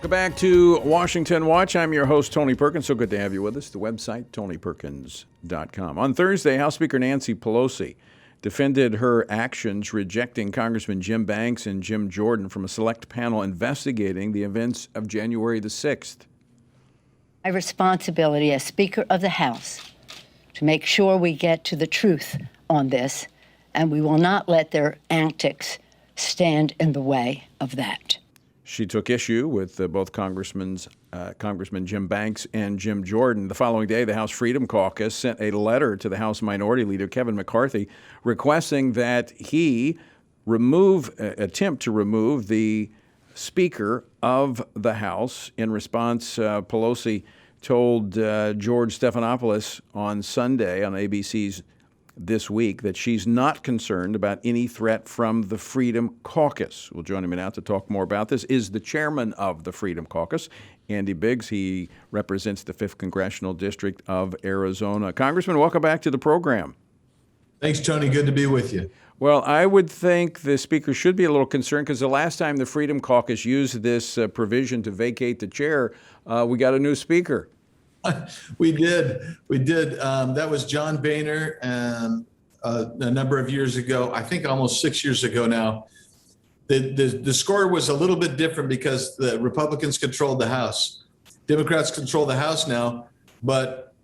Welcome back to Washington Watch. I'm your host, Tony Perkins. So good to have you with us. The website, tonyperkins.com. On Thursday, House Speaker Nancy Pelosi defended her actions rejecting Congressman Jim Banks and Jim Jordan from a select panel investigating the events of January the 6th. My responsibility as Speaker of the House to make sure we get to the truth on this, and we will not let their antics stand in the way of that. She took issue with both Congressmen Jim Banks and Jim Jordan. The following day, the House Freedom Caucus sent a letter to the House Minority Leader, Kevin McCarthy, requesting that he attempt to remove the Speaker of the House. In response, Pelosi told George Stephanopoulos on Sunday on ABC's This Week that she's not concerned about any threat from the Freedom Caucus. Well, joining me now to talk more about this is the chairman of the Freedom Caucus, Andy Biggs. He represents the 5th Congressional District of Arizona. Congressman, welcome back to the program. Thanks, Tony. Good to be with you. Well, I would think the Speaker should be a little concerned because the last time the Freedom Caucus used this provision to vacate the chair, we got a new Speaker. We did. That was John Boehner a number of years ago. I think almost 6 years ago now. The score was a little bit different because the Republicans controlled the House. Democrats control the House now. But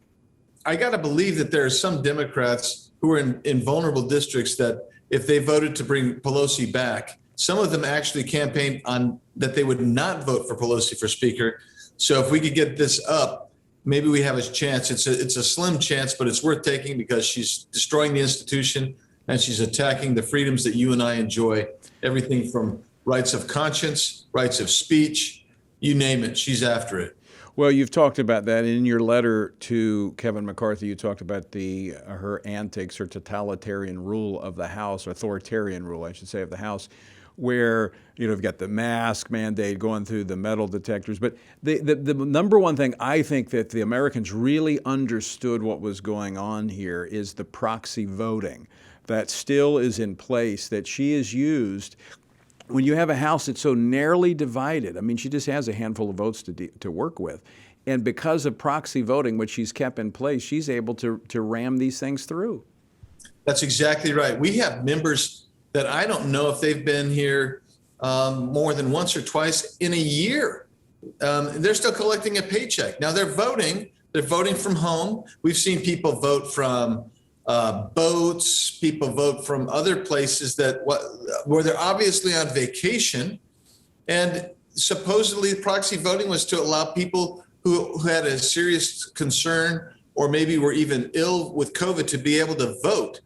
I got to believe that there are some Democrats who are in vulnerable districts that if they voted to bring Pelosi back, some of them actually campaigned on that they would not vote for Pelosi for Speaker. So if we could get this up, maybe we have a chance. It's a slim chance, but it's worth taking because she's destroying the institution and she's attacking the freedoms that you and I enjoy. Everything from rights of conscience, rights of speech, you name it, she's after it. Well, you've talked about that in your letter to Kevin McCarthy. You talked about her antics, her totalitarian rule of the House, authoritarian rule, I should say, of the House, where you've got the mask mandate going through the metal detectors. But the number one thing I think that the Americans really understood what was going on here is the proxy voting that still is in place, that she has used when you have a House that's so narrowly divided. I mean, she just has a handful of votes to work with. And because of proxy voting, which she's kept in place, she's able to ram these things through. That's exactly right. We have members that I don't know if they've been here more than once or twice in a year. They're still collecting a paycheck. Now they're voting from home. We've seen people vote from boats, people vote from other places where they're obviously on vacation. And supposedly proxy voting was to allow people who had a serious concern or maybe were even ill with COVID to be able to vote.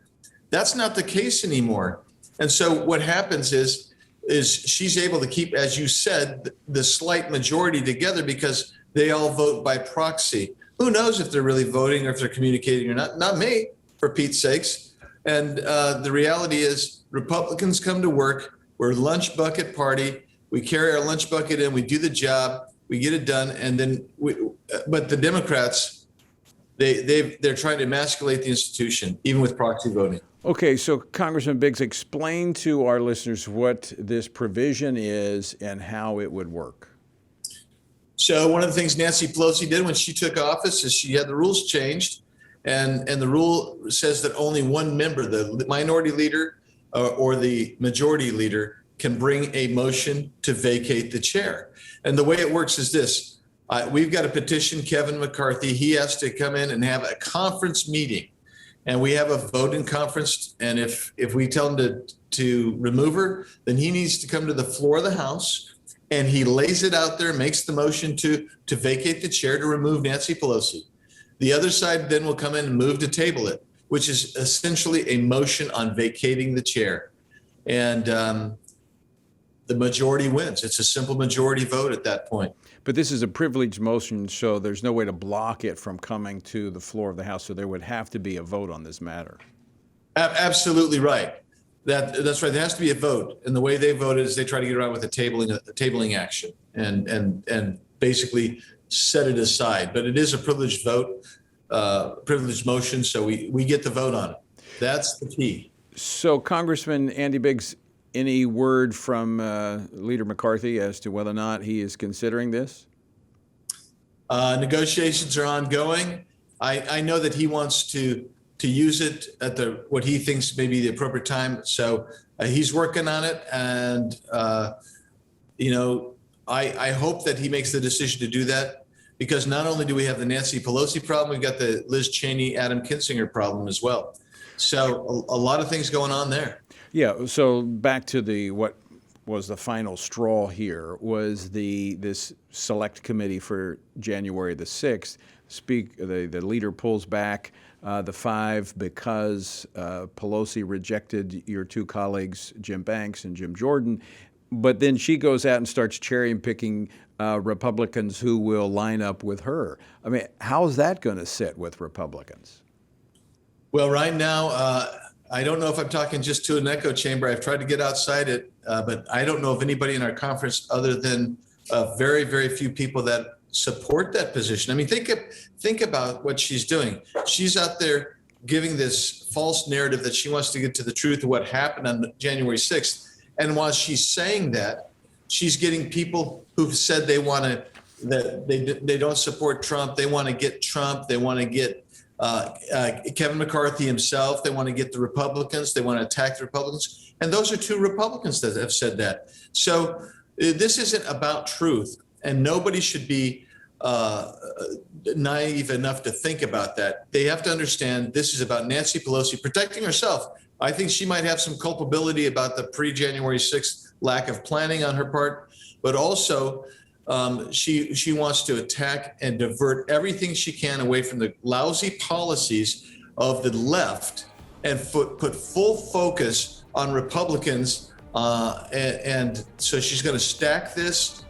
That's not the case anymore. And so what happens is she's able to keep, as you said, the slight majority together because they all vote by proxy. Who knows if they're really voting or if they're communicating or not? Not me, for Pete's sakes. And the reality is Republicans come to work. We're a lunch bucket party. We carry our lunch bucket in. We do the job. We get it done. And then but the Democrats, they're trying to emasculate the institution, even with proxy voting. Okay, so Congressman Biggs, explain to our listeners what this provision is and how it would work. So one of the things Nancy Pelosi did when she took office is she had the rules changed, and the rule says that only one member, the minority leader or the majority leader, can bring a motion to vacate the chair. And the way it works is this. We've got to petition Kevin McCarthy. He has to come in and have a conference meeting. And we have a vote in conference, and if we tell him to remove her, then he needs to come to the floor of the House, and he lays it out there, makes the motion to vacate the chair to remove Nancy Pelosi. The other side then will come in and move to table it, which is essentially a motion on vacating the chair. And the majority wins. It's a simple majority vote at that point. But this is a privileged motion, so there's no way to block it from coming to the floor of the House. So there would have to be a vote on this matter. Absolutely right. That's right. There has to be a vote, and the way they voted is they try to get around with a tabling action and basically set it aside. But it is a privileged vote, privileged motion, so we get the vote on it. That's the key. So, Congressman Andy Biggs, Any word from Leader McCarthy as to whether or not he is considering this? Negotiations are ongoing. I know that he wants to use it at what he thinks may be the appropriate time. So he's working on it, and I hope that he makes the decision to do that, because not only do we have the Nancy Pelosi problem, we've got the Liz Cheney, Adam Kinzinger problem as well. So a lot of things going on there. Yeah. So back to what was the final straw here was this select committee for January the 6th. The leader pulls back the 5 because Pelosi rejected your 2 colleagues, Jim Banks and Jim Jordan. But then she goes out and starts cherry picking Republicans who will line up with her. I mean, how's that going to sit with Republicans? Well, right now, I don't know if I'm talking just to an echo chamber. I've tried to get outside it, but I don't know of anybody in our conference other than very, very few people that support that position. I mean, think about what she's doing. She's out there giving this false narrative that she wants to get to the truth of what happened on January 6th. And while she's saying that, she's getting people who've said they don't support Trump. They want to get Trump. They want to get Kevin McCarthy himself. They want to get the Republicans. They want to attack the Republicans. And those are 2 Republicans that have said that. So this isn't about truth, and nobody should be naive enough to think about that. They have to understand this is about Nancy Pelosi protecting herself. I think she might have some culpability about the pre-January 6th lack of planning on her part, but also she wants to attack and divert everything she can away from the lousy policies of the left and put full focus on Republicans. And so she's going to stack this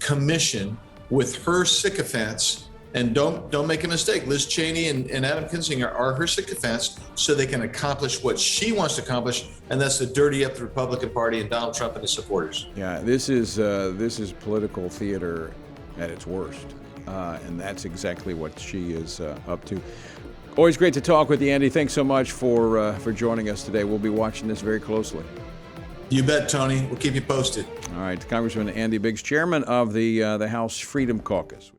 commission with her sycophants. And don't make a mistake. Liz Cheney and Adam Kinzinger are her sycophants, so they can accomplish what she wants to accomplish, and that's to dirty up the Republican Party and Donald Trump and his supporters. Yeah, this is political theater at its worst, and that's exactly what she is up to. Always great to talk with you, Andy. Thanks so much for joining us today. We'll be watching this very closely. You bet, Tony. We'll keep you posted. All right, Congressman Andy Biggs, chairman of the House Freedom Caucus.